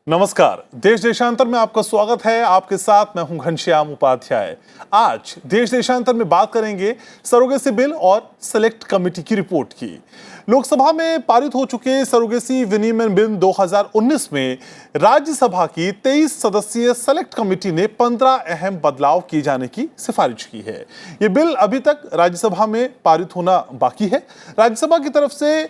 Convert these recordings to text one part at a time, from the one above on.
नमस्कार। देश देशांतर में आपका स्वागत है। आपके साथ मैं हूं घनश्याम उपाध्याय। आज देश देशांतर में बात करेंगे सरोगेसी बिल और सेलेक्ट कमेटी की रिपोर्ट की। लोकसभा में पारित हो चुके सरोगेसी विनियमन बिल 2019 में राज्यसभा की 23 सदस्यीय सेलेक्ट कमेटी ने 15 अहम बदलाव किए जाने की सिफारिश की है। ये बिल अभी तक राज्यसभा में पारित होना बाकी है। राज्यसभा की तरफ से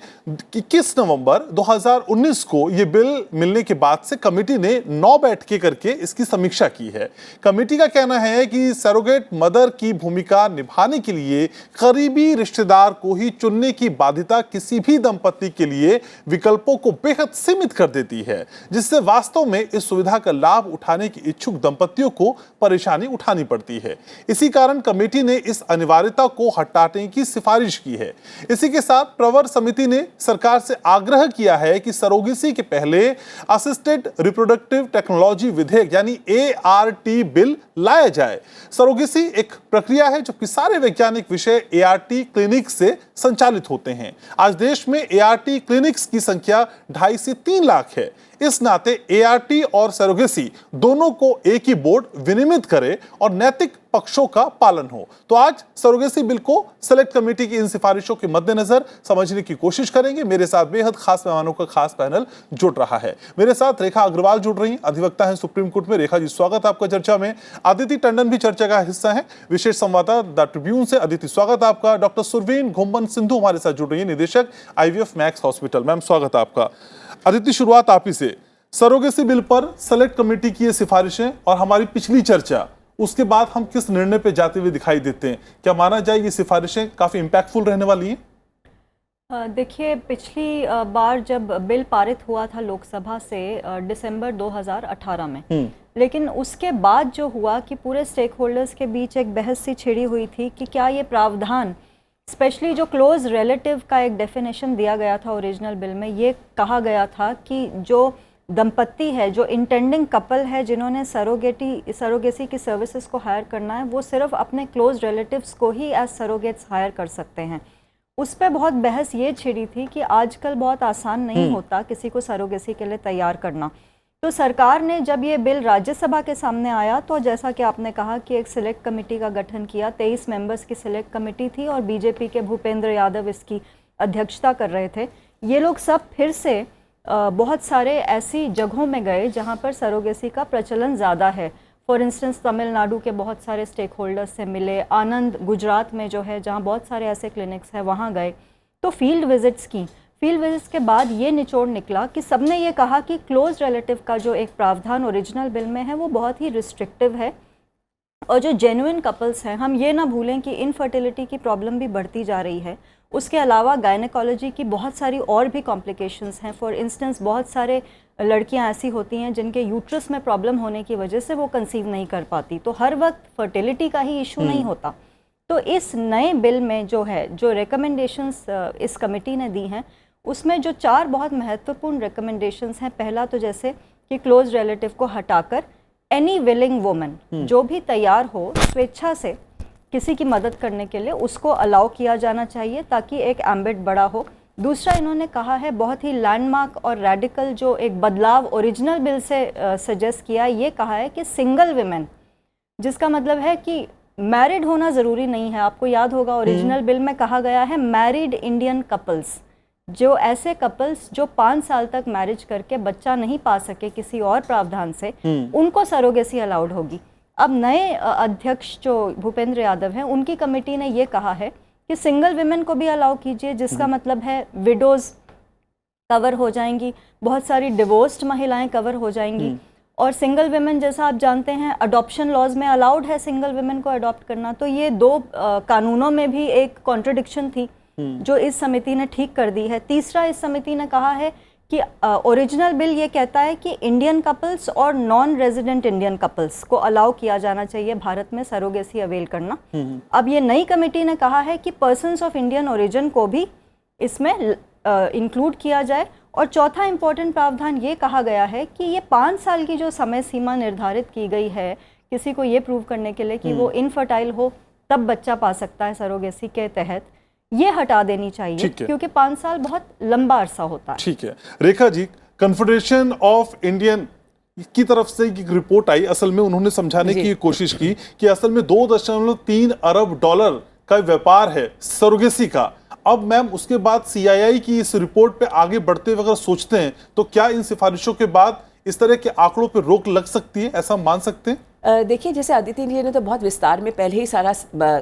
21 नवंबर 2019 को ये बिल मिलने के बाद से कमेटी ने 9 बैठकें करके इसकी समीक्षा की है। कमेटी का कहना है कि सरोगेट मदर की भूमिका निभाने के लिए करीबी रिश्तेदार को ही चुनने की बाध्यता किसी भी दंपति के लिए विकल्पों को बेहद सीमित कर देती है, जिससे वास्तव में इस सुविधा का लाभ उठाने के इच्छुक दंपतियों को परेशानी उठानी पड़ती है। इसी कारण कमेटी ने इस अनिवार्यता को हटाने की सिफारिश की है। इसी के साथ प्रवर समिति ने सरकार से आग्रह किया है कि सरोगेसी के पहले असिस्टेड रिप्रोडक्टिव टेक्नोलॉजी विधेयक यानी ART बिल लाया जाए। सरोगेसी एक प्रक्रिया है जबकि सारे वैज्ञानिक विषय ART क्लिनिक से संचालित होते हैं। आज देश में ART क्लिनिक्स की संख्या 2.5 से 3 लाख है। इस नाते ART और सरोगेसी दोनों को एक ही बोर्ड विनियमित करे और नैतिक पक्षों का पालन हो। तो आज सरोगेसी बिल को सेलेक्ट कमेटी की इन सिफारिशों के मद्देनजर समझने की कोशिश करेंगे। मेरे साथ बेहद खास मेहमानों का खास पैनल जुड़ रहा है। मेरे साथ रेखा अग्रवाल जुड़ रही हैं, अधिवक्ता हैं सुप्रीम कोर्ट में। रेखा जी, स्वागत आपका चर्चा में। अदिति टंडन भी चर्चा का हिस्सा है, विशेष संवाददाता द ट्रिब्यून से। अदिति, स्वागत आपका। डॉक्टर सुरवीन घुम्मन सिंधु हमारे साथ जुड़ रही है, निदेशक IVF मैक्स हॉस्पिटल। मैम, स्वागत आपका। अदिति, शुरुआत आप ही से। सरोगेसी बिल पर सेलेक्ट कमेटी की ये सिफारिशें और हमारी पिछली चर्चा, उसके बाद हम किस निर्णय पे जाते हुए दिखाई देते हैं? क्या माना जाए ये सिफारिशें काफी इंपैक्टफुल रहने वाली हैं? देखिए, पिछली बार जब बिल पारित हुआ था लोकसभा से दिसंबर 2018 में, लेकिन उसके बाद जो हुआ कि पूरे स्टेक होल्डर्स के बीच एक बहस सी छिड़ी हुई थी कि क्या ये प्रावधान, स्पेशली जो क्लोज रिलेटिव का एक डेफिनेशन दिया गया था ओरिजिनल बिल में, ये कहा गया था कि जो दंपत्ति है, जो इंटेंडिंग कपल है, जिन्होंने सरोगेसी की सर्विसेज को हायर करना है, वो सिर्फ अपने क्लोज रिलेटिव्स को ही एज सरोगेट्स हायर कर सकते हैं। उस पर बहुत बहस ये छिड़ी थी कि आजकल बहुत आसान नहीं होता किसी को सरोगेसी के लिए तैयार करना। तो सरकार ने जब ये बिल राज्यसभा के सामने आया तो जैसा कि आपने कहा कि एक सिलेक्ट कमेटी का गठन किया। 23 मेंबर्स की सिलेक्ट कमेटी थी और बीजेपी के भूपेंद्र यादव इसकी अध्यक्षता कर रहे थे। ये लोग सब फिर से बहुत सारे ऐसी जगहों में गए जहाँ पर सरोगेसी का प्रचलन ज़्यादा है। फॉर इंस्टेंस तमिलनाडु के बहुत सारे स्टेक होल्डर्स से मिले, आनंद गुजरात में जो है जहाँ बहुत सारे ऐसे क्लिनिक्स हैं वहाँ गए, तो फील्ड विजिट्स की। फील्ड विजिट्स के बाद ये निचोड़ निकला कि सबने ये कहा कि क्लोज रिलेटिव का जो एक प्रावधान ओरिजिनल बिल में है वो बहुत ही रिस्ट्रिक्टिव है, और जो जेन्युइन कपल्स हैं, हम ये ना भूलें कि इनफर्टिलिटी की प्रॉब्लम भी बढ़ती जा रही है। उसके अलावा गायनेकोलॉजी की बहुत सारी और भी कॉम्प्लिकेशंस हैं। फॉर इंस्टेंस बहुत सारे लड़कियां ऐसी होती हैं जिनके यूट्रस में प्रॉब्लम होने की वजह से वो कंसीव नहीं कर पाती, तो हर वक्त फर्टिलिटी का ही इशू नहीं होता। तो इस नए बिल में जो है, जो रिकमेंडेशंस इस कमेटी ने दी हैं, उसमें जो 4 बहुत महत्वपूर्ण रिकमेंडेशंस हैं। पहला तो जैसे कि क्लोज रिलेटिव को हटाकर एनी विलिंग वुमन, जो भी तैयार हो स्वेच्छा से किसी की मदद करने के लिए, उसको अलाउ किया जाना चाहिए ताकि एक एम्बिट बड़ा हो। दूसरा, इन्होंने कहा है बहुत ही लैंडमार्क और रेडिकल जो एक बदलाव ओरिजिनल बिल से सजेस्ट किया, ये कहा है कि सिंगल विमेन, जिसका मतलब है कि मैरिड होना ज़रूरी नहीं है। आपको याद होगा ओरिजिनल बिल में कहा गया है मैरिड इंडियन कपल्स, जो ऐसे कपल्स जो 5 साल तक मैरिज करके बच्चा नहीं पा सके किसी और प्रावधान से, उनको सरोगेसी अलाउड होगी। अब नए अध्यक्ष जो भूपेंद्र यादव हैं, उनकी कमेटी ने ये कहा है कि सिंगल विमेन को भी अलाउ कीजिए, जिसका मतलब है विडोज कवर हो जाएंगी, बहुत सारी डिवोर्स्ड महिलाएं कवर हो जाएंगी। और सिंगल विमेन, जैसा आप जानते हैं, अडॉप्शन लॉज में अलाउड है सिंगल विमेन को अडॉप्ट करना। तो ये 2 कानूनों में भी एक कॉन्ट्रडिक्शन थी जो इस समिति ने ठीक कर दी है। तीसरा, इस समिति ने कहा है कि ओरिजिनल बिल ये कहता है कि इंडियन कपल्स और नॉन रेजिडेंट इंडियन कपल्स को अलाउ किया जाना चाहिए भारत में सरोगेसी अवेल करना। अब ये नई कमेटी ने कहा है कि पर्सन्स ऑफ इंडियन ओरिजिन को भी इसमें इंक्लूड किया जाए। और चौथा इंपॉर्टेंट प्रावधान ये कहा गया है कि ये 5 साल की जो समय सीमा निर्धारित की गई है किसी को ये प्रूव करने के लिए कि वो इनफर्टाइल हो तब बच्चा पा सकता है सरोगेसी के तहत, ये हटा देनी चाहिए, क्योंकि 5 साल बहुत लंबा अरसा होता है। ठीक है। रेखा जी, कन्फेडरेशन ऑफ इंडियन की तरफ से एक रिपोर्ट आई, असल में उन्होंने समझाने की कोशिश की कि असल में 2.3 अरब डॉलर का व्यापार है सरोगेसी का। अब मैम उसके बाद सीआईआई की इस रिपोर्ट पे आगे बढ़ते हुए अगर सोचते हैं तो क्या इन सिफारिशों के बाद इस तरह के आंकड़ों पे रोक लग सकती है, ऐसा मान सकते हैं? देखिए, जैसे अदिति जी ने तो बहुत विस्तार में पहले ही सारा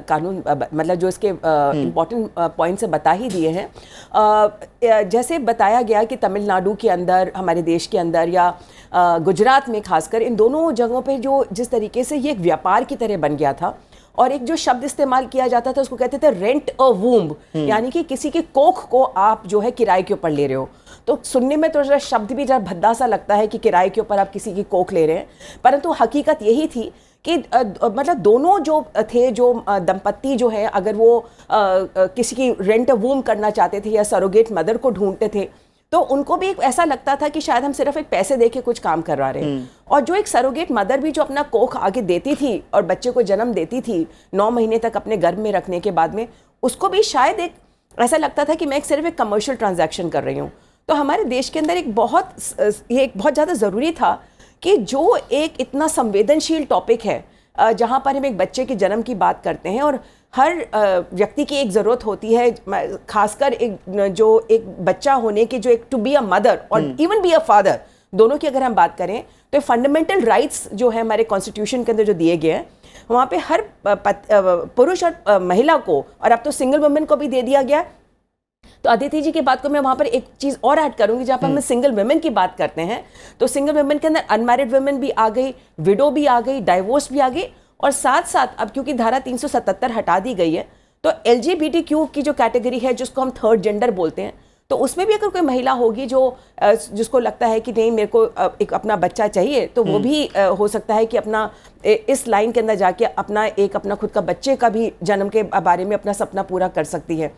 कानून मतलब जो इसके इम्पोर्टेंट पॉइंट्स बता ही दिए हैं। जैसे बताया गया कि तमिलनाडु के अंदर, हमारे देश के अंदर या गुजरात में खासकर, इन दोनों जगहों पे जो जिस तरीके से ये एक व्यापार की तरह बन गया था, और एक जो शब्द इस्तेमाल किया जाता था उसको कहते थे रेंट अ वूम्ब, यानी कि किसी के कोख को आप जो है किराए के ऊपर ले रहे हो। तो सुनने में तो जरा शब्द भी जरा भद्दा सा लगता है कि किराए के ऊपर आप किसी की कोख ले रहे हैं, परंतु हकीकत यही थी कि मतलब दोनों जो थे, जो दंपत्ति जो है, अगर वो किसी की रेंट अ वूम्ब करना चाहते थे या सरोगेट मदर को ढूंढते थे, तो उनको भी एक ऐसा लगता था कि शायद हम सिर्फ एक पैसे दे के कुछ काम करवा रहे हैं। और जो एक सरोगेट मदर भी जो अपना कोख आगे देती थी और बच्चे को जन्म देती थी 9 महीने तक अपने गर्भ में रखने के बाद में, उसको भी शायद एक ऐसा लगता था कि मैं सिर्फ एक कमर्शियल ट्रांजैक्शन कर रही हूँ। तो हमारे देश के अंदर ये एक बहुत ज़्यादा ज़रूरी था कि जो एक इतना संवेदनशील टॉपिक है, जहाँ पर हम एक बच्चे के जन्म की बात करते हैं और हर व्यक्ति की एक ज़रूरत होती है, खासकर एक बच्चा होने की, जो एक टू बी अ मदर और इवन बी अ फादर, दोनों की अगर हम बात करें तो फंडामेंटल राइट्स जो है हमारे कॉन्स्टिट्यूशन के अंदर जो दिए गए हैं, वहाँ पे हर पुरुष और महिला को, और अब तो सिंगल वुमेन को भी दे दिया गया। तो अदिति जी की बात को मैं वहाँ पर एक चीज़ और ऐड करूँगी, जहाँ पर हम सिंगल वुमेन की बात करते हैं तो सिंगल वुमेन के अंदर अनमैरिड वुमेन भी आ गई, विडो भी आ गई, डाइवोर्स भी आ गई, और साथ साथ अब क्योंकि धारा 377 हटा दी गई है तो LGBTQ की जो कैटेगरी है, जिसको हम थर्ड जेंडर बोलते हैं, तो उसमें भी अगर कोई महिला होगी जिसको लगता है कि नहीं, मेरे को एक अपना बच्चा चाहिए, तो वो भी हो सकता है कि अपना इस लाइन के अंदर जाके अपना खुद का बच्चे का भी जन्म के बारे में अपना सपना पूरा कर सकती है।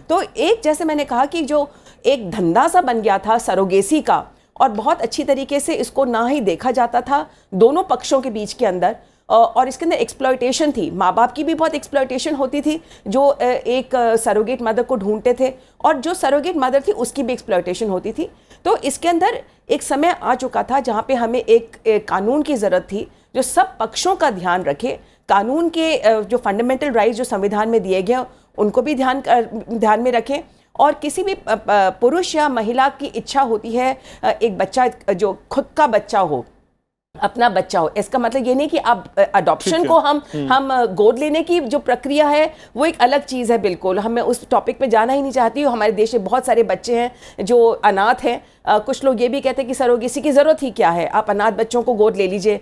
तो एक, जैसे मैंने कहा कि जो एक धंधा सा बन गया था सरोगेसी का, और बहुत अच्छी तरीके से इसको ना ही देखा जाता था दोनों पक्षों के बीच के अंदर, और इसके अंदर एक्सप्लॉयटेशन थी, माँ बाप की भी बहुत एक्सप्लॉयटेशन होती थी जो एक सरोगेट मदर को ढूंढते थे, और जो सरोगेट मदर थी उसकी भी एक्सप्लॉयटेशन होती थी। तो इसके अंदर एक समय आ चुका था जहाँ पे हमें एक कानून की ज़रूरत थी जो सब पक्षों का ध्यान रखे, कानून के जो फंडामेंटल राइट्स जो संविधान में दिए गए उनको भी ध्यान में रखें, और किसी भी पुरुष या महिला की इच्छा होती है एक बच्चा, जो खुद का बच्चा हो, अपना बच्चा हो, इसका मतलब ये नहीं कि अब अडॉप्शन को हम गोद लेने की जो प्रक्रिया है वो एक अलग चीज़ है। बिल्कुल, हमें उस टॉपिक पे जाना ही नहीं चाहती हूँ। हमारे देश में बहुत सारे बच्चे हैं जो अनाथ हैं। कुछ लोग ये भी कहते हैं कि सरोगेसी की ज़रूरत ही क्या है, आप अनाथ बच्चों को गोद ले लीजिए,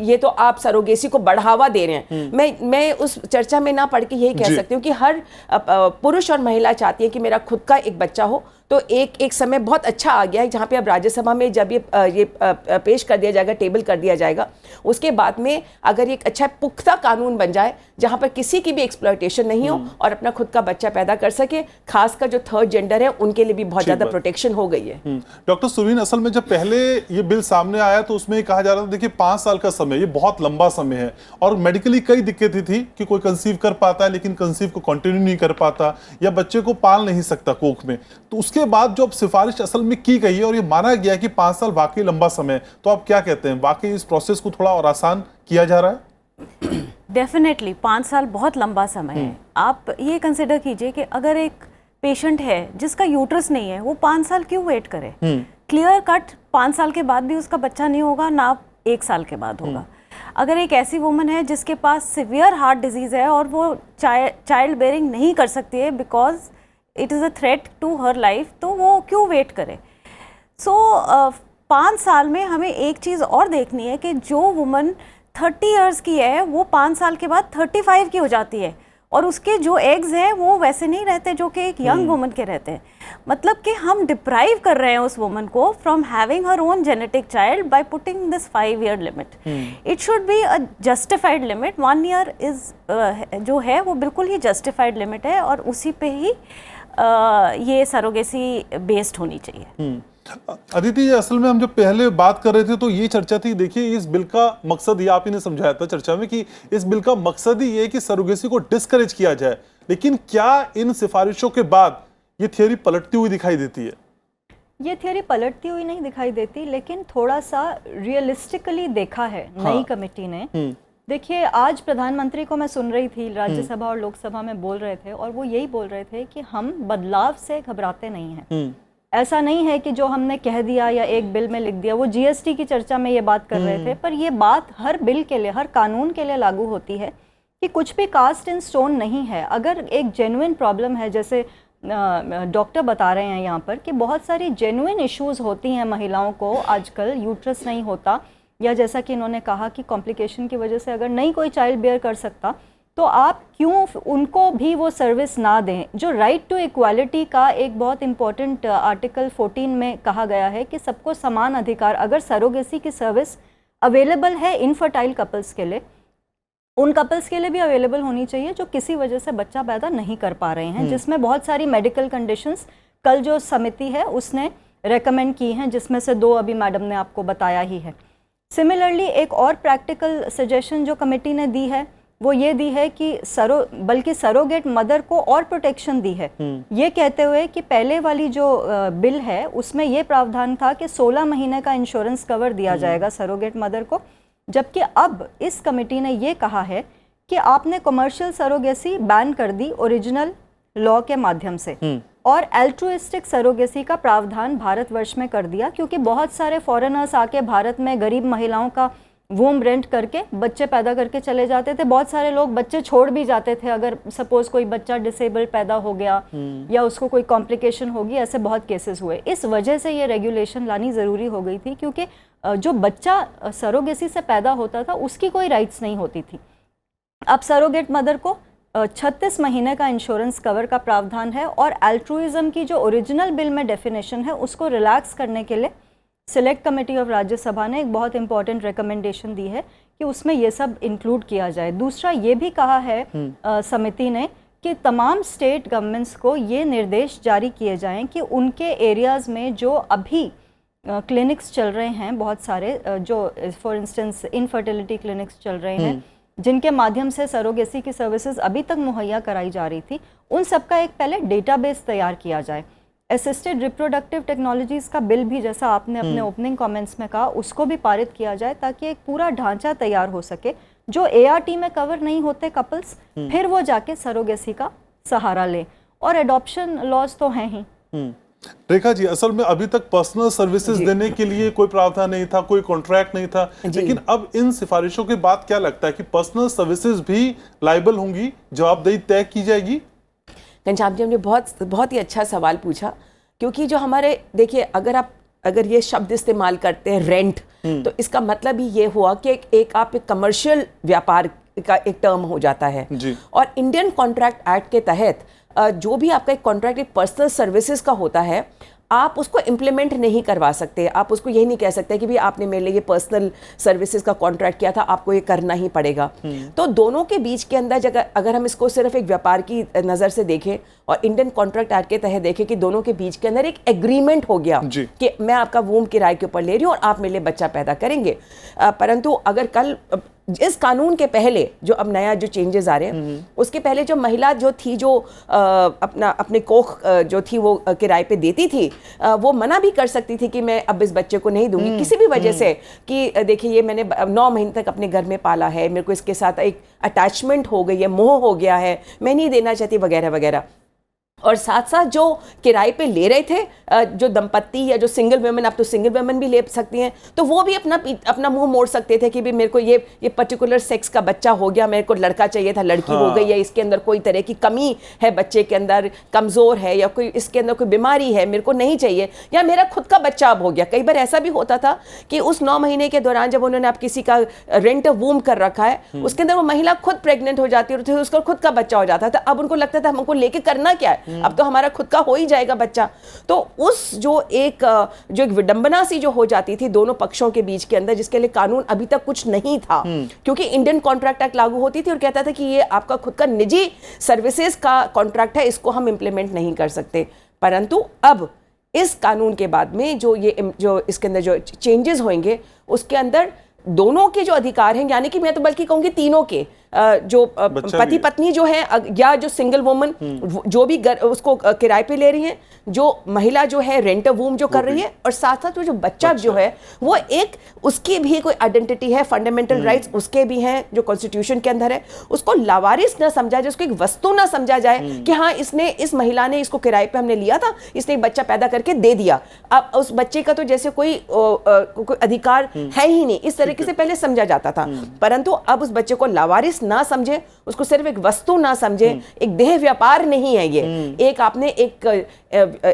ये तो आप सरोगेसी को बढ़ावा दे रहे हैं। मैं उस चर्चा में ना पढ़ के यही कह सकती हूँ कि हर पुरुष और महिला चाहती है कि मेरा खुद का एक बच्चा हो। तो एक समय बहुत अच्छा आ गया है जहाँ पे अब राज्यसभा में जब ये पेश कर दिया जाएगा, टेबल कर दिया जाएगा, उसके बाद में अगर एक अच्छा पुख्ता कानून बन जाए जहाँ पर किसी की भी एक्सप्लॉयटेशन नहीं हो और अपना खुद का बच्चा पैदा कर सके, खासकर जो थर्ड जेंडर है उनके लिए भी बहुत ज़्यादा प्रोटेक्शन हो गई है। डॉक्टर सुरीन, असल में जब पहले ये बिल सामने आया तो उसमें कहा जा रहा था देखिए 5 साल का समय, ये बहुत लंबा समय है, और मेडिकली कई दिक्कतें थी कि कोई कंसीव कर पाता है लेकिन कंसीव को कंटिन्यू नहीं कर पाता, या बच्चे को पाल नहीं सकता कोख में। तो उसके बाद जो अब सिफारिश असल में की गई है और ये माना गया कि 5 साल वाकई लंबा समय, तो आप क्या कहते हैं, वाकई इस प्रोसेस को थोड़ा और आसान किया जा रहा है? डेफिनेटली 5 साल बहुत लंबा समय है। आप ये कंसिडर कीजिए कि अगर एक पेशेंट है जिसका यूट्रस नहीं है, वो 5 साल क्यों वेट करे? क्लियर कट 5 साल के बाद भी उसका बच्चा नहीं होगा, ना 1 साल के बाद होगा। अगर एक ऐसी वुमन है जिसके पास सिवियर हार्ट डिजीज़ है और वो चाइल्ड बेयरिंग नहीं कर सकती है because it is a threat to her life, तो वो क्यों वेट करे? सो 5 साल में हमें एक चीज़ और देखनी है कि जो वुमन 30 इयर्स की है वो 5 साल के बाद 35 की हो जाती है, और उसके जो एग्स हैं वो वैसे नहीं रहते जो कि एक यंग वुमन के रहते हैं। मतलब कि हम डिप्राइव कर रहे हैं उस वुमन को from having her own genetic child by putting this 5 year limit. It should be a justified limit. 1 year is जो है वो बिल्कुल ही जस्टिफाइड लिमिट है, और उसी पे ही ये सरोगेसी बेस्ड होनी चाहिए। अदिति जी, असल में हम जब पहले बात कर रहे थे तो ये चर्चा थी, देखिए इस बिल का मकसद, ये आप ही ने समझाया था चर्चा में कि इस बिल का मकसद ही ये है कि सरोगेसी को डिस्करेज किया जाए, लेकिन क्या इन सिफारिशों के बाद ये थियरी पलटती हुई दिखाई देती है? ये थियरी पलटती हुई नहीं दिखाई देती, लेकिन थोड़ा सा रियलिस्टिकली देखा है नई कमेटी ने। देखिए, आज प्रधानमंत्री को मैं सुन रही थी, राज्यसभा और लोकसभा में बोल रहे थे, और वो यही बोल रहे थे कि हम बदलाव से घबराते नहीं हैं। ऐसा नहीं है कि जो हमने कह दिया या एक बिल में लिख दिया, वो जीएसटी की चर्चा में ये बात कर रहे थे, पर ये बात हर बिल के लिए, हर कानून के लिए लागू होती है कि कुछ भी कास्ट इन स्टोन नहीं है। अगर एक जेन्युइन प्रॉब्लम है, जैसे डॉक्टर बता रहे हैं यहाँ पर कि बहुत सारी जेन्युइन इश्यूज होती हैं महिलाओं को, आजकल यूट्रस नहीं होता, या जैसा कि इन्होंने कहा कि कॉम्प्लिकेशन की वजह से अगर नहीं कोई चाइल्ड बेयर कर सकता, तो आप क्यों उनको भी वो सर्विस ना दें। जो राइट टू इक्वालिटी का एक बहुत इंपॉर्टेंट आर्टिकल 14 में कहा गया है कि सबको समान अधिकार, अगर सरोगेसी की सर्विस अवेलेबल है इनफर्टाइल कपल्स के लिए, उन कपल्स के लिए भी अवेलेबल होनी चाहिए जो किसी वजह से बच्चा पैदा नहीं कर पा रहे हैं, जिसमें बहुत सारी मेडिकल कंडीशंस कल जो समिति है उसने रेकमेंड की हैं, जिसमें से 2 अभी मैडम ने आपको बताया ही है। सिमिलरली एक और प्रैक्टिकल सजेशन जो कमेटी ने दी है वो ये दी है कि बल्कि सरोगेट मदर को और प्रोटेक्शन दी है, ये कहते हुए कि पहले वाली जो बिल है उसमें ये प्रावधान था कि 16 महीने का इंश्योरेंस कवर दिया जाएगा सरोगेट मदर को, जबकि अब इस कमेटी ने ये कहा है कि आपने कमर्शियल सरोगेसी बैन कर दी ओरिजिनल लॉ के माध्यम से, और एल्ट्रुइस्टिक सरोगेसी का प्रावधान भारतवर्ष में कर दिया, क्योंकि बहुत सारे फॉरेनर्स आके भारत में गरीब महिलाओं का वूम रेंट करके बच्चे पैदा करके चले जाते थे। बहुत सारे लोग बच्चे छोड़ भी जाते थे, अगर सपोज कोई बच्चा डिसेबल्ड पैदा हो गया या उसको कोई कॉम्प्लिकेशन होगी, ऐसे बहुत केसेस हुए। इस वजह से ये रेगुलेशन लानी ज़रूरी हो गई थी, क्योंकि जो बच्चा सरोगेसी से पैदा होता था उसकी कोई राइट्स नहीं होती थी। अब सरोगेट मदर को 36 महीने का इंश्योरेंस कवर का प्रावधान है, और एल्ट्रुइज्म की जो ओरिजिनल बिल में डेफिनेशन है उसको रिलैक्स करने के लिए सिलेक्ट कमेटी ऑफ राज्यसभा ने एक बहुत इंपॉर्टेंट रिकमेंडेशन दी है कि उसमें ये सब इंक्लूड किया जाए। दूसरा ये भी कहा है समिति ने कि तमाम स्टेट गवर्नमेंट्स को ये निर्देश जारी किए जाएं कि उनके एरियाज़ में जो अभी क्लिनिक्स चल रहे हैं, बहुत सारे जो फॉर इंस्टेंस इनफर्टिलिटी क्लिनिक्स चल रहे हैं, जिनके माध्यम से सरोगेसी की सर्विसेज अभी तक मुहैया कराई जा रही थी, उन सब का एक पहले डेटाबेस तैयार किया जाए। असिस्टेड रिप्रोडक्टिव टेक्नोलॉजीज़ का बिल भी, जैसा आपने अपने ओपनिंग कमेंट्स में कहा, उसको भी पारित किया जाए, ताकि एक पूरा ढांचा तैयार हो सके। जो एआरटी में कवर नहीं होते कपल्स, फिर वो जाके सरोगेसी का सहारा ले, और एडॉप्शन लॉज तो हैं ही। रेखा जी, असल में अभी तक पर्सनल सर्विसेज देने के लिए कोई प्रावधान नहीं था, कोई कॉन्ट्रैक्ट नहीं था, लेकिन अब इन सिफारिशों के बाद क्या लगता है कि पर्सनल सर्विसेज भी लायबल होंगी, जवाबदेही तय की जाएगी? घनश्याम जी, हमने बहुत ही अच्छा सवाल पूछा, क्योंकि जो हमारे, देखिए, अगर ये शब्द इस्तेमाल करते हैं रेंट, तो इसका मतलब ही ये हुआ कि आप एक कमर्शियल व्यापार का एक टर्म हो जाता है जी। और इंडियन कॉन्ट्रैक्ट एक्ट के तहत जो भी आपका एक कॉन्ट्रैक्ट एक पर्सनल सर्विसेज का होता है, आप उसको इम्प्लीमेंट नहीं करवा सकते। आप उसको यही नहीं कह सकते कि भी आपने मेरे लिए ये पर्सनल सर्विसेज का कॉन्ट्रैक्ट किया था, आपको ये करना ही पड़ेगा। तो दोनों के बीच के अंदर अगर हम इसको सिर्फ एक व्यापार की नज़र से देखें और इंडियन कॉन्ट्रैक्ट एक्ट के तहत देखें कि दोनों के बीच के अंदर एक एग्रीमेंट हो गया कि मैं आपका वूम किराए के ऊपर ले रही हूँ और आप मेरे लिए बच्चा पैदा करेंगे। परंतु अगर कल इस कानून के पहले जो अब नया जो चेंजेस आ रहे हैं, उसके पहले जो महिला जो थी, जो अपने कोख जो थी वो किराए पे देती थी, वो मना भी कर सकती थी कि मैं अब इस बच्चे को नहीं दूंगी किसी भी वजह से, कि देखिए ये मैंने 9 महीने तक अपने घर में पाला है, मेरे को इसके साथ एक अटैचमेंट हो गई है, मोह हो गया है, मैं नहीं देना चाहती वगैरह वगैरह। और साथ साथ जो किराए पे ले रहे थे जो दंपत्ति या जो सिंगल वुमेन, अब तो सिंगल वुमेन भी ले सकती हैं, तो वो भी अपना मुंह मोड़ सकते थे कि भी मेरे को ये पर्टिकुलर सेक्स का बच्चा हो गया, मेरे को लड़का चाहिए था, लड़की हो गई, या इसके अंदर कोई तरह की कमी है, बच्चे के अंदर कमज़ोर है, या कोई इसके अंदर कोई बीमारी है, मेरे को नहीं चाहिए, या मेरा खुद का बच्चा अब हो गया। कई बार ऐसा भी होता था कि उस 9 महीने के दौरान जब उन्होंने आप किसी का रेंट वूम कर रखा है, उसके अंदर वो महिला खुद प्रेग्नेंट हो जाती है, उसका खुद का बच्चा हो जाता था। अब उनको लगता था हमको लेके करना क्या है, अब तो हमारा खुद का हो ही जाएगा बच्चा। तो उस जो एक विडंबना सी जो हो जाती थी दोनों पक्षों के बीच के अंदर, जिसके लिए कानून अभी तक कुछ नहीं था, क्योंकि इंडियन कॉन्ट्रैक्ट एक्ट लागू होती थी और कहता था कि ये आपका खुद का निजी सर्विसेज का कॉन्ट्रैक्ट है, इसको हम इंप्लीमेंट नहीं कर सकते। परंतु अब इस कानून के बाद में जो इसके अंदर जो चेंजेस होंगे, उसके अंदर दोनों के जो अधिकार हैं, यानी कि मैं तो बल्कि कहूंगी तीनों के, जो बच्चा पति भी है। पत्नी जो है या जो सिंगल वुमन जो भी उसको किराए पे ले रही है, जो महिला जो है रेंट वूम जो कर रही है, और साथ साथ वो जो बच्चा जो है वो एक उसकी भी कोई आइडेंटिटी है, फंडामेंटल राइट्स उसके भी हैं जो कॉन्स्टिट्यूशन के अंदर है। उसको लावारिस न समझा जाए, उसको एक वस्तु ना समझा जाए कि हाँ इसने, इस महिला ने इसको किराए पे हमने लिया था, इसने एक बच्चा पैदा करके दे दिया, अब उस बच्चे का तो जैसे कोई अधिकार है ही नहीं, इस तरीके से पहले समझा जाता था। परंतु अब उस बच्चे को लावारिस ना समझे, उसको सिर्फ एक वस्तु ना समझे, एक देह व्यापार नहीं है ये, एक आपने एक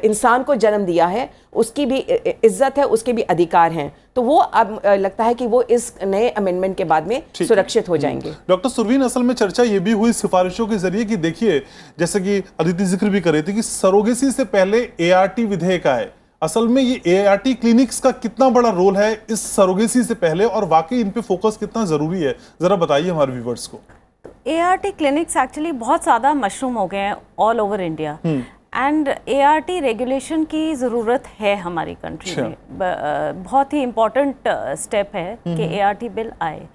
इंसान को जन्म दिया है, उसकी भी इज्जत है, उसके भी अधिकार हैं। तो वो अब लगता है कि वो इस नए अमेंडमेंट के बाद में सुरक्षित हो जाएंगे। डॉक्टर सुरवीन, असल में चर्चा ये भी हुई सिफारिशों के जरिए कि देखिए, जैसे कि अदिति जिक्र भी कर रही थी कि सरोगेसी से पहले एआरटी विधेयक आए, असल में ये एआरटी क्लिनिक्स का कितना बड़ा रोल है इस सरोगेसी से पहले, और वाकई इन पे फोकस कितना जरूरी है, जरा बताइए हमारे व्यूवर्स को। ART क्लिनिक्स एक्चुअली बहुत ज़्यादा मशरूम हो गए हैं all over India, and ART regulation की ज़रूरत है हमारी कंट्री में। बहुत ही इम्पोर्टेंट स्टेप है कि ART बिल आए।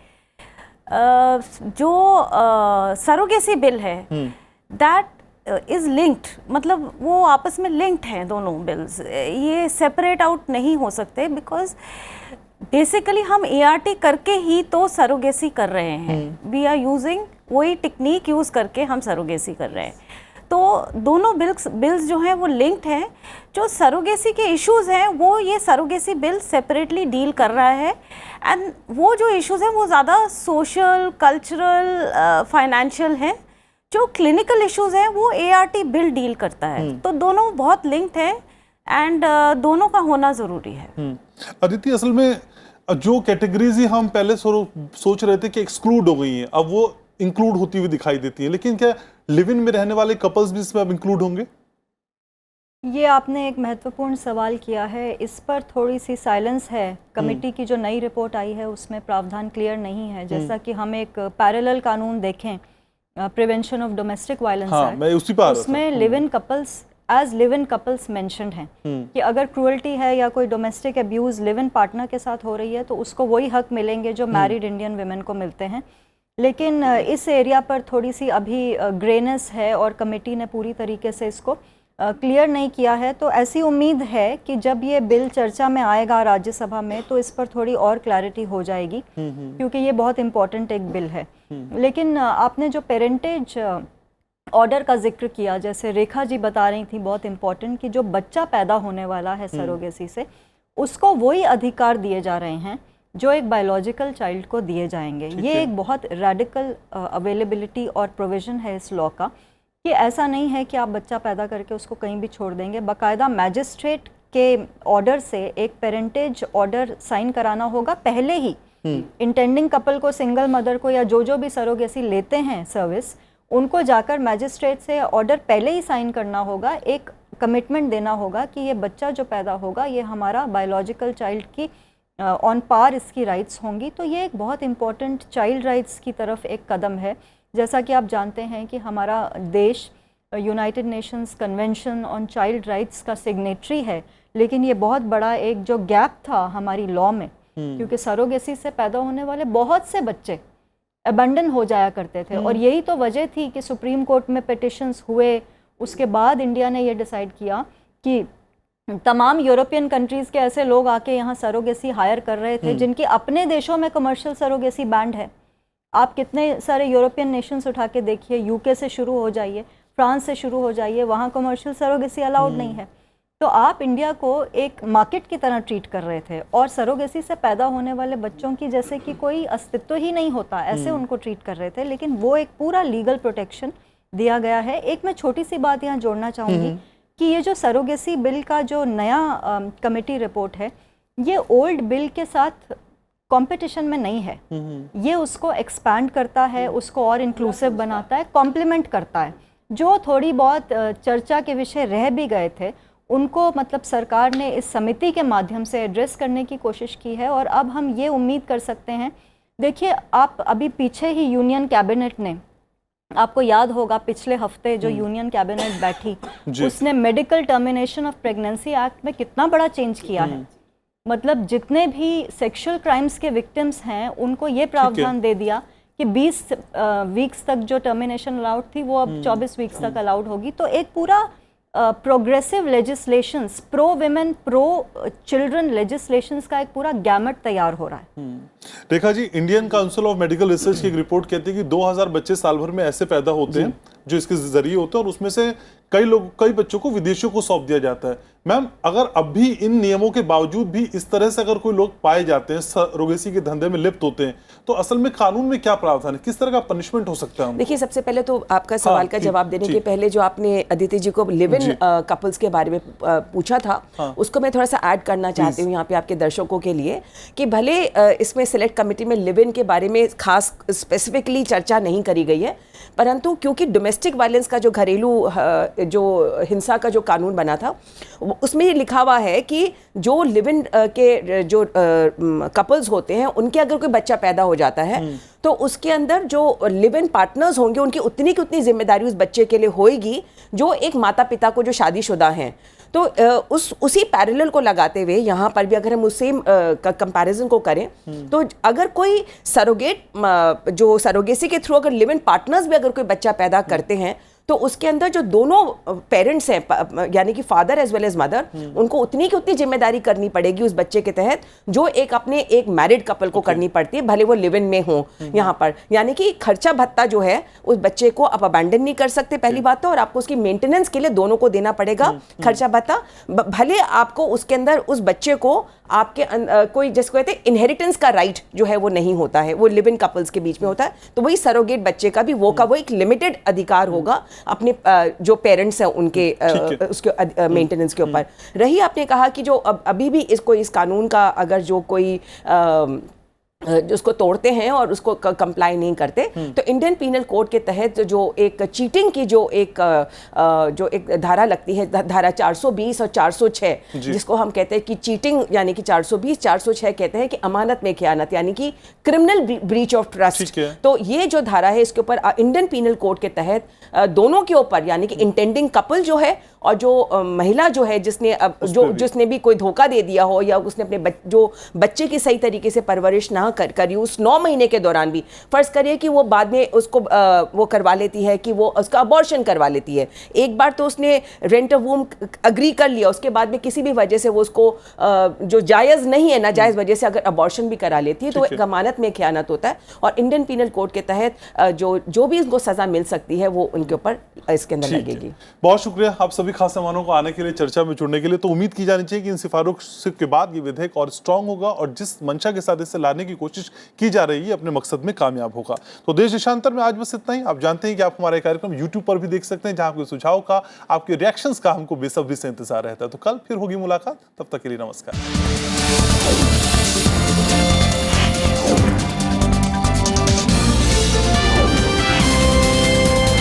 जो सरोगेसी बिल है दैट इज लिंक्ड, मतलब वो आपस में लिंक्ड हैं दोनों बिल्स, ये सेपरेट आउट नहीं हो सकते, बिकॉज बेसिकली हम ART करके ही तो सरोगेसी कर रहे हैं। वी आर यूजिंग वही टेक्निक यूज़ करके हम सरोगेसी कर रहे हैं। तो दोनों बिल्स जो हैं वो लिंक्ड हैं। जो सरोगेसी के इश्यूज़ हैं वो ये सरोगेसी बिल सेपरेटली डील कर रहा है, एंड वो जो इश्यूज़ हैं वो ज़्यादा सोशल, कल्चरल, फाइनेंशियल हैं। जो क्लिनिकल इश्यूज़ हैं वो ART बिल डील करता है। तो दोनों बहुत लिंक्ड हैं, एंड दोनों का होना ज़रूरी है। अदिति, असल में जो कैटेगरीज ही हम पहले सोच रहे थे कि एक्सक्लूड हो गई हैं, अब वो इंक्लूड होती हुई दिखाई देती है, लेकिन क्या लिव इन में रहने वाले कपल्स भी इसमें अब इंक्लूड होंगे? ये आपने एक महत्वपूर्ण सवाल किया है, इस पर थोड़ी सी साइलेंस है। कमेटी की जो नई रिपोर्ट आई है उसमें प्रावधान क्लियर नहीं है। जैसा कि हम एक पैरेलल कानून देखें, प्रिवेंशन ऑफ डोमेस्टिक वायलेंस हाँ, मैं उसी पर आ रहा था। उसमें live in couples as live in couples mentioned हैं कि अगर क्रूअल्टी है या कोई domestic abuse live in partner के साथ हो रही है तो उसको वही हक मिलेंगे जो मैरिड इंडियन वुमेन को मिलते हैं। लेकिन इस एरिया पर थोड़ी सी अभी ग्रेनेस है और कमेटी ने पूरी तरीके से इसको क्लियर नहीं किया है। तो ऐसी उम्मीद है कि जब ये बिल चर्चा में आएगा राज्यसभा में तो इस पर थोड़ी और क्लैरिटी हो जाएगी, क्योंकि ये बहुत इम्पॉर्टेंट एक बिल है। लेकिन आपने जो पेरेंटेज ऑर्डर का जिक्र किया, जैसे रेखा जी बता रही थी, बहुत इम्पॉर्टेंट, कि जो बच्चा पैदा होने वाला है सरोगेसी से, उसको वही अधिकार दिए जा रहे हैं जो एक बायोलॉजिकल चाइल्ड को दिए जाएंगे। ये एक बहुत रेडिकल अवेलेबिलिटी और प्रोविज़न है इस लॉ का, कि ऐसा नहीं है कि आप बच्चा पैदा करके उसको कहीं भी छोड़ देंगे। बाकायदा मैजिस्ट्रेट के ऑर्डर से एक पेरेंटेज ऑर्डर साइन कराना होगा पहले ही। इंटेंडिंग कपल को, सिंगल मदर को, या जो भी सरोगेसी लेते हैं सर्विस, उनको जाकर मैजिस्ट्रेट से ऑर्डर पहले ही साइन करना होगा। एक कमिटमेंट देना होगा कि ये बच्चा जो पैदा होगा ये हमारा बायोलॉजिकल चाइल्ड की ऑन पार इसकी राइट्स होंगी। तो ये एक बहुत इम्पॉर्टेंट चाइल्ड राइट्स की तरफ एक कदम है। जैसा कि आप जानते हैं कि हमारा देश United Nations convention on child rights का सिग्नेटरी है, लेकिन ये बहुत बड़ा एक जो गैप था हमारी लॉ में, क्योंकि सरोगेसी से पैदा होने वाले बहुत से बच्चे अबंडन हो जाया करते थे। और यही तो वजह थी कि सुप्रीम कोर्ट में पिटिशंस हुए। उसके बाद इंडिया ने ये डिसाइड किया कि तमाम यूरोपियन कंट्रीज़ के ऐसे लोग आके यहाँ सरोगेसी हायर कर रहे थे जिनके अपने देशों में कमर्शियल सरोगेसी बैंड है। आप कितने सारे यूरोपियन नेशंस उठा के देखिए, यूके से शुरू हो जाइए, फ्रांस से शुरू हो जाइए, वहाँ कमर्शियल सरोगेसी अलाउड नहीं है। तो आप इंडिया को एक मार्केट की तरह ट्रीट कर रहे थे और सरोगेसी से पैदा होने वाले बच्चों की जैसे कि कोई अस्तित्व ही नहीं होता, ऐसे उनको ट्रीट कर रहे थे। लेकिन वो एक पूरा लीगल प्रोटेक्शन दिया गया है। एक मैं छोटी सी बात यहाँ जोड़ना चाहूँगी कि ये जो सरोगेसी बिल का जो नया कमेटी रिपोर्ट है, ये ओल्ड बिल के साथ कंपटीशन में नहीं है। ये उसको एक्सपैंड करता है, उसको और इंक्लूसिव बनाता है, कॉम्प्लीमेंट करता है। जो थोड़ी बहुत चर्चा के विषय रह भी गए थे उनको मतलब सरकार ने इस समिति के माध्यम से एड्रेस करने की कोशिश की है। और अब हम ये उम्मीद कर सकते हैं, देखिए आप अभी पीछे ही यूनियन कैबिनेट ने, आपको याद होगा पिछले हफ्ते जो यूनियन कैबिनेट बैठी, उसने medical termination of pregnancy act में कितना बड़ा चेंज किया है। मतलब जितने भी सेक्सुअल क्राइम्स के विक्टिम्स हैं उनको ये प्रावधान दे दिया कि 20 वीक्स तक जो टर्मिनेशन अलाउड थी वो अब 24 वीक्स तक अलाउड होगी। तो एक पूरा progressive legislations, pro women pro children legislations का एक पूरा गैमेट तैयार हो रहा है। Rekha ji, Indian council of medical research की एक रिपोर्ट कहती है कि 2000 बच्चे साल भर में ऐसे पैदा होते हैं जो इसके जरिए होते हैं, और उसमें से कई बच्चों को विदेशियों को सौंप दिया जाता है। मैम, अगर अब भी इन नियमों के बावजूद भी इस तरह से अगर कोई लोग पाए जाते हैं, सरोगेसी के धंधे में लिप्त होते हैं, तो असल में कानून में क्या प्रावधान है, किस तरह का पनिशमेंट हो सकता है? देखिए, सबसे पहले तो आपका सवाल का जवाब देने के पहले जो आपने अदिति जी को लिव इन कपल्स के बारे में पूछा था, उसको मैं थोड़ा सा ऐड करना चाहती हूँ यहाँ पे आपके दर्शकों के लिए, कि भले इसमें सिलेक्ट कमेटी में लिव इन के बारे में खास स्पेसिफिकली चर्चा नहीं करी गई है, परंतु क्योंकि डोमेस्टिक वायलेंस का जो घरेलू जो हिंसा का जो कानून बना था, उसमें ये लिखा हुआ है कि जो लिव इन के जो कपल्स होते हैं, उनके अगर कोई बच्चा पैदा हो जाता है तो उसके अंदर जो लिव इन पार्टनर्स होंगे उनकी उतनी की उतनी जिम्मेदारी उस बच्चे के लिए होएगी जो एक माता पिता को जो शादीशुदा हैं। तो उसी पैरेलल को लगाते हुए यहाँ पर भी अगर हम उस सेम कंपैरिजन को करें, तो अगर कोई सरोगेट जो सरोगेसी के थ्रू अगर लिव इन पार्टनर्स भी अगर कोई बच्चा पैदा करते हैं, तो उसके अंदर जो दोनों पेरेंट्स हैं, यानी कि father as well as mother, उनको उतनी की उतनी जिम्मेदारी करनी पड़ेगी उस बच्चे के तहत जो एक मैरिड कपल को करनी पड़ती है, भले वो लिव इन में हो। यहाँ पर यानी कि खर्चा भत्ता जो है उस बच्चे को आप अबैंडन नहीं कर सकते, पहली बात तो, और आपको उसकी मेंटेनेंस के लिए दोनों को देना पड़ेगा खर्चा भत्ता। भले आपको उसके अंदर उस बच्चे को आपके कोई जिसको कहते हैं इनहेरिटेंस का राइट जो है वो नहीं होता है, वो लिव इन कपल्स के बीच में होता है। तो वही सरोगेट बच्चे का भी वो एक लिमिटेड अधिकार होगा अपने जो पेरेंट्स हैं उनके उसके मेंटेनेंस के ऊपर। रही आपने कहा कि जो अभी भी इस कानून का अगर जो कोई उसको तोड़ते हैं और उसको कंप्लाई नहीं करते, तो इंडियन पीनल कोड के तहत जो एक चीटिंग की जो एक धारा लगती है, धारा 420 और 406, जिसको हम कहते हैं कि चीटिंग, यानी कि 420 406 कहते हैं कि अमानत में खयानत, यानी कि क्रिमिनल ब्रीच ऑफ ट्रस्ट। तो ये जो धारा है इसके ऊपर इंडियन पीनल कोड के तहत दोनों के ऊपर, यानी कि इंटेंडिंग कपल जो है और जो महिला जो है जिसने भी कोई धोखा दे दिया हो या उसने अपने जो बच्चे की सही तरीके से परवरिश ना करी उस 9 महीने के दौरान भी, फर्ज करिए कि वो बाद में उसको वो करवा लेती है कि वो उसका अबॉर्शन करवा लेती है। एक बार तो उसने रेंट ऑफ वूम अग्री कर लिया, उसके बाद में किसी भी वजह से वो उसको जो जायज़ नहीं है, नाजायज़ वजह से अगर अबॉर्शन भी करा लेती है, तो एक अमानत में खयानत होता है। और इंडियन पीनल कोड के तहत जो भी इसको सज़ा मिल सकती है वो उनके ऊपर इसके अंदर लगेगी। बहुत शुक्रिया आप सभी खास मेहमानों को आने के लिए, चर्चा में जुड़ने के लिए। तो उम्मीद की जानी चाहिए कि इन सिफारिशों के बाद ये विधेयक और स्ट्रांग होगा और जिस मंशा के साथ इसे लाने की कोशिश की जा रही है अपने मकसद में कामयाब होगा। तो देश देशांतर में आज बस इतना ही। आप जानते हैं कि आप हमारे कार्यक्रम YouTube पर भी देख सकते हैं, जहां आपके सुझाव का, आपके रिएक्शंस का हमको बेसब्री से इंतजार रहता है। तो कल फिर होगी मुलाकात, तब तक के लिए नमस्कार।